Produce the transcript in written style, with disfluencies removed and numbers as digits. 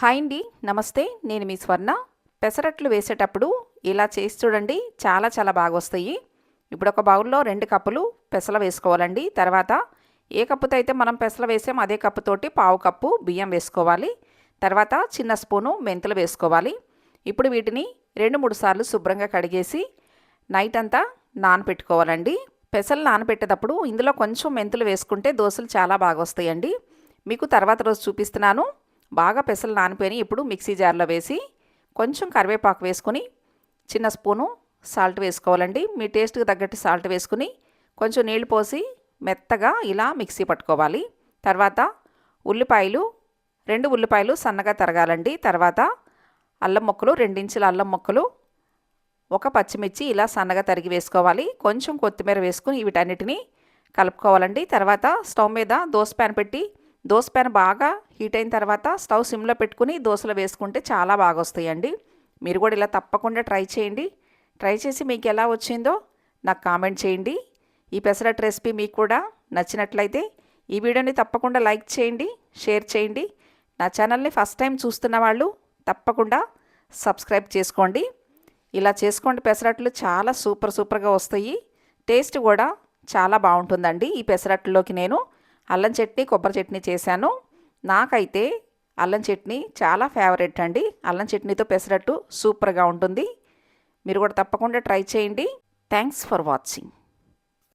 Hi అండి, నమస్తే. నేను మీ స్వర్ణ. పెసరట్లు వేసేటప్పుడు ఇలా చేసి చూడండి, చాలా చాలా బాగా వస్తాయి. ఇప్పుడు ఒక బౌల్లో 2 కప్పులు పెసలు వేసుకోవాలండి. తర్వాత ఏ కప్పుతో అయితే మనం పెసలు వేసామో అదే కప్పుతోటి పావు కప్పు బియ్యం వేసుకోవాలి. తర్వాత చిన్న స్పూను మెంతులు వేసుకోవాలి. ఇప్పుడు వీటిని 2-3 సార్లు శుభ్రంగా కడిగేసి నైట్ అంతా నానపెట్టుకోవాలండి. పెసలు నానపెట్టేటప్పుడు ఇందులో కొంచెం మెంతులు వేసుకుంటే దోశలు చాలా బాగా వస్తాయండి. మీకు తర్వాత రోజు చూపిస్తున్నాను. బాగా పెసలు నానిపోయి ఇప్పుడు మిక్సీ జార్లో వేసి కొంచెం కరివేపాకు వేసుకొని చిన్న స్పూను సాల్ట్ వేసుకోవాలండి. మీ టేస్ట్కి తగ్గట్టు సాల్ట్ వేసుకుని కొంచెం నీళ్లు పోసి మెత్తగా ఇలా మిక్సీ పట్టుకోవాలి. తర్వాత ఉల్లిపాయలు 2 ఉల్లిపాయలు సన్నగా తరగాలండి. తర్వాత అల్లం ముక్కలు 2 ఇంచుల అల్లం ముక్కలు, ఒక పచ్చిమిర్చి ఇలా సన్నగా తరిగి వేసుకోవాలి. కొంచెం కొత్తిమీర వేసుకుని వీటన్నిటిని కలుపుకోవాలండి. తర్వాత స్టవ్ మీద దోస ప్యాన్ పెట్టి దోస ప్యాన్ బాగా హీట్ అయిన తర్వాత స్టవ్ సిమ్లో పెట్టుకుని దోశలు వేసుకుంటే చాలా బాగా వస్తాయండి. మీరు కూడా ఇలా తప్పకుండా ట్రై చేయండి. ట్రై చేసి మీకు ఎలా వచ్చిందో నాకు కామెంట్ చేయండి. ఈ పెసరట్టు రెసిపీ మీకు కూడా నచ్చినట్లయితే ఈ వీడియోని తప్పకుండా లైక్ చేయండి, షేర్ చేయండి. నా ఛానల్ని ఫస్ట్ టైం చూస్తున్న వాళ్ళు తప్పకుండా సబ్స్క్రైబ్ చేసుకోండి. ఇలా చేసుకోండి, పెసరట్లు చాలా సూపర్గా వస్తాయి. టేస్ట్ కూడా చాలా బాగుంటుందండి. ఈ పెసరట్లోకి నేను అల్లం చట్నీ, కొబ్బరి చట్నీ చేశాను. నాకైతే అల్లం చట్నీ చాలా ఫేవరెట్ అండి. అల్లం చట్నీతో పెసరట్టు సూపర్గా ఉంటుంది. మీరు కూడా తప్పకుండా ట్రై చేయండి. Thanks for watching.